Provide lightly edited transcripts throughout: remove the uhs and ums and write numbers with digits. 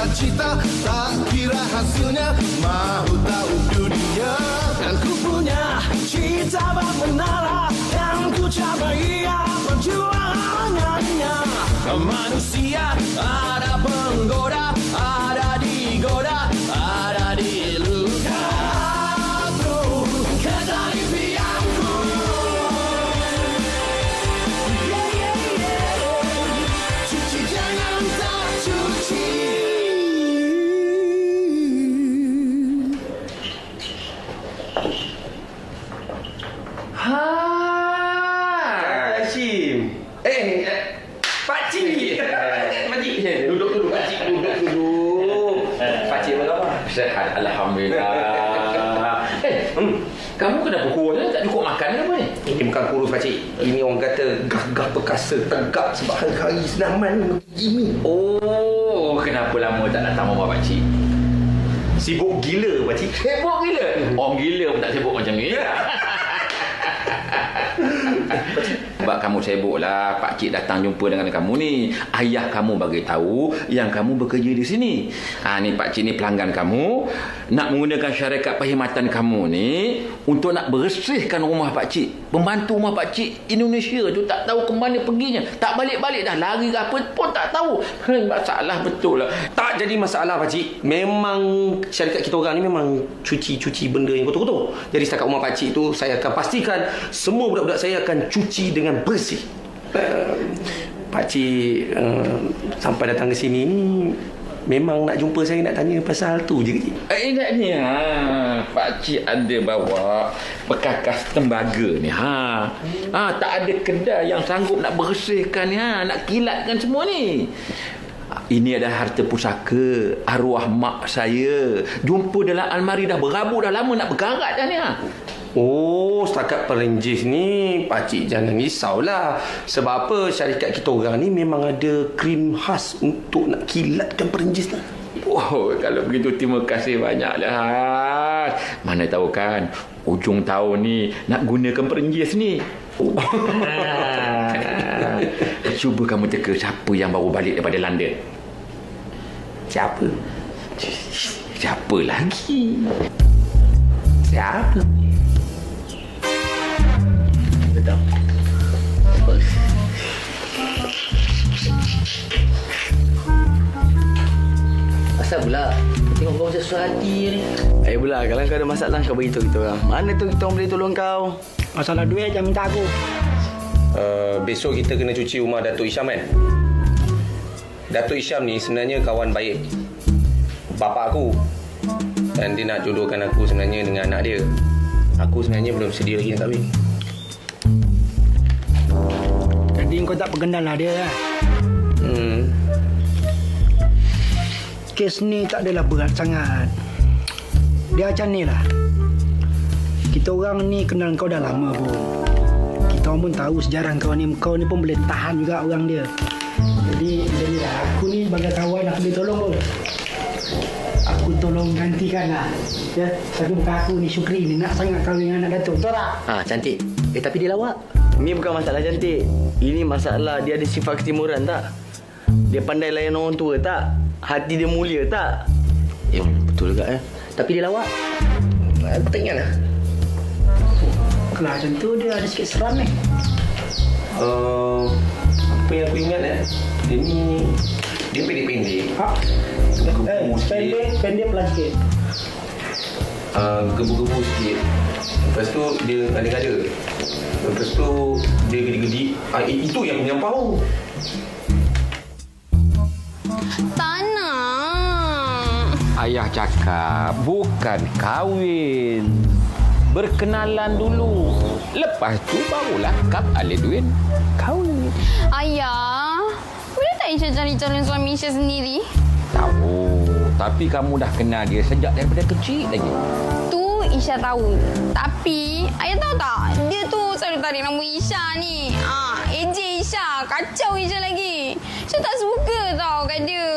cita-cita, tak kira hasilnya, mahu tahu dunia. Dan ku punya cita bermenara, yang ku capai perjuangannya. Manusia ada penggoda, ada digoda, ada diluka. Aku kejar impianku. Cuci jangan tak cuci. Hashim. Pakcik. Pakcik. Duduk. Pakcik duduk. Pakcik apa khabar? Sehat, Alhamdulillah. Kamu kenapa kurus? Tak cukup makan ke apa ni? Ini bukan kurus pakcik. Ini orang kata gagah perkasa, tegap sebab hari-hari senaman begini. Oh, kenapa lama tak datang rumah pakcik? Sibuk gila pakcik. Sibuk gila? Orang gila pun tak sibuk macam ni. Sebab kamu sibuk lah, pakcik datang jumpa dengan kamu ni. Ayah kamu bagi tahu yang kamu bekerja di sini. Ni pakcik ni pelanggan kamu, nak menggunakan syarikat perkhidmatan kamu ni untuk nak bersihkan rumah pakcik. Pembantu rumah pakcik Indonesia tu tak tahu ke mana perginya, tak balik-balik dah, lari apa pun tak tahu. Masalah betul lah. Tak jadi masalah pakcik. Memang syarikat kita orang ni memang cuci benda yang kotor-kotor. Jadi setakat rumah pakcik tu saya akan pastikan semua budak-budak saya akan cuci dengan bersih. Pakcik sampai datang ke sini memang nak jumpa saya, nak tanya pasal tu je kecik. Ingatnya pakcik ada bawa perkakas tembaga ni. Tak ada kedai yang sanggup nak bersihkan ni, nak kilatkan semua ni. Ini adalah harta pusaka arwah mak saya. Jumpa dalam almari dah berabuk, dah lama nak berkarat dah ni. Oh, setakat perenjis ni pakcik jangan risaulah. Sebab apa, syarikat kita orang ni memang ada krim khas untuk nak kilatkan perenjis lah. Oh, kalau begitu terima kasih banyaklah. Mana tahu kan ujung tahun ni nak gunakan perenjis ni. Cuba kamu teka siapa yang baru balik daripada London. Siapa? Siapa lagi? Siapa? Betul. Asal pula tengok kau macam susah hati ni. Pula kalau kau ada masalah kau beritahu kita orang. Mana tu kita orang boleh tolong kau? Masalah duit jangan minta aku. Besok kita kena cuci rumah Datuk Isham kan? Datuk Isham ni sebenarnya kawan baik bapa aku. Dan dia nak jodohkan aku sebenarnya dengan anak dia. Aku sebenarnya belum sedia lagi nak kahwin. Jadi kau tak perkenal lah dia lah. Kes ni tak adalah berat sangat. Dia macam ni lah. Kita orang ni kenal kau dah lama pun. Kita orang pun tahu sejarah kau ni. Kau ni pun boleh tahan juga orang dia. Jadi lah, aku ni sebagai kawan aku boleh tolong pun. Aku tolong gantikan lah. Ya, tapi bukan aku ni Syukri ni nak sangat kahwin dengan anak Datuk. Betul tak? Cantik. Tapi dia lawak. Ni bukan masalah cantik. Ini masalah dia ada sifat ketimuran tak? Dia pandai layan orang tua tak? Hati dia mulia tak? Betul juga Tapi dia lawak. Aku tak ingat lah. Kalau macam tu dia ada sikit seram ni. Apa yang aku ingat dia ni, dia pendek-pendek. Pendek pelan sikit. Gebu-gebu sikit. Lepas tu dia ada-ada. Lepas tu dia gedi-gedi. Itu yang menyampau. Ayah cakap bukan kahwin, berkenalan dulu. Lepas tu barulah kap Alidwin kahwin. Ayah, boleh tak Isha cari calon suami Isha sendiri? Tahu, tapi kamu dah kenal dia sejak daripada kecil lagi. Tu Isha tahu. Tapi ayah tahu tak, dia tu selalu tarik nama Isha ni. AJ Isha, kacau Isha lagi. Isha tak suka tau kat dia.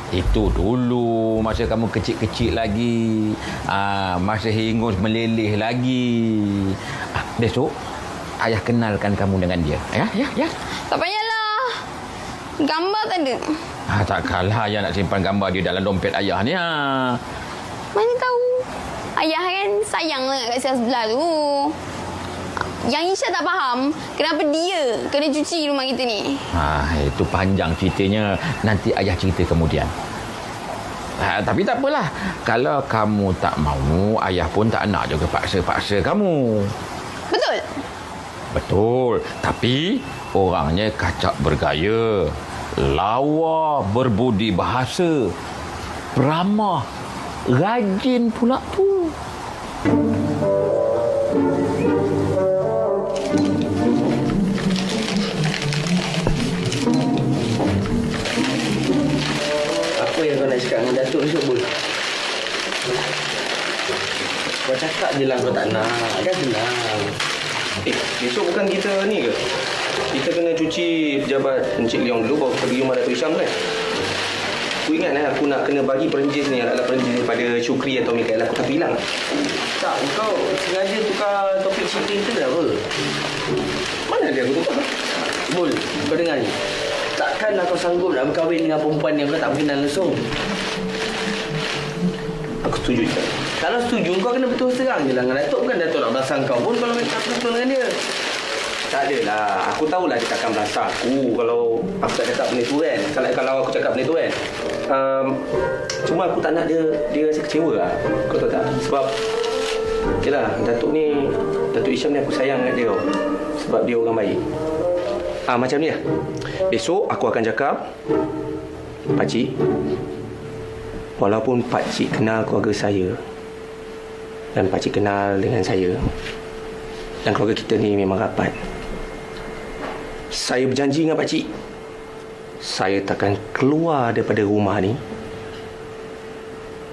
Itu dulu masa kamu kecil-kecil lagi. Masa hingus meleleh lagi. Besok ayah kenalkan kamu dengan dia. Ya. Tak payahlah. Gambar tak ada. Takkanlah ayah nak simpan gambar dia dalam dompet ayah ni. Mana tahu. Ayah kan sayang sangat kat sel sebelah tu. Yang Isha tak faham, kenapa dia kena cuci rumah kita ni. Itu panjang ceritanya. Nanti ayah cerita kemudian. Tapi tak apalah. Kalau kamu tak mahu, ayah pun tak nak juga paksa-paksa kamu. Betul? Betul. Tapi orangnya kacak bergaya, lawa, berbudi bahasa, ramah, rajin pula tu. Apa yang kau nak cakap dengan Datuk esok, Bul? Kau cakap je lah kau tak nak. Kan senang. Besok bukan kita ni ke? Kita kena cuci pejabat Encik Leong dulu baru pergi rumah Datuk Isham kan? Aku ingat aku nak kena bagi perenjis ni adalah perenjis daripada Syukri atau Mikael. Aku tapi hilang. Tak, kau sengaja tukar topik cerita kita apa? Mana dia aku tukar? Bul, kau dengar ni. Takkanlah kau sanggup nak berkahwin dengan perempuan yang kau tak kenal langsung. Aku setuju je. Kalau setuju, kau kena betul terang je lah dengan Datuk. Bukan Datuk nak belasang kau pun kalau tak betul dengan dia. Tak adalah. Aku tahulah dia takkan belasah aku kalau aku tak cakap benda tu kan. Kalau aku cakap benda tu kan. Cuma aku tak nak dia rasa kecewa lah. Kau tahu tak? Sebab okeylah, Datuk Isham ni aku sayang dengan dia tau. Sebab dia orang baik. Macam ni lah. Besok aku akan cakap, Pakcik, walaupun Pakcik kenal keluarga saya dan Pakcik kenal dengan saya dan keluarga kita ni memang rapat, saya berjanji dengan Pakcik, saya takkan keluar daripada rumah ni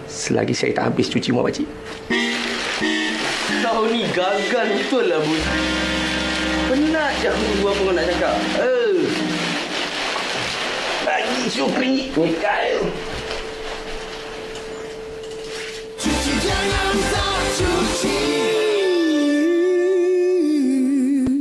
selagi saya tak habis cuci rumah Pakcik. Kau ni gagal betul lah, Bul. Penat je aku tunggu apa kau nak cakap. Bagi Syukri, Mikael. Cuci jangan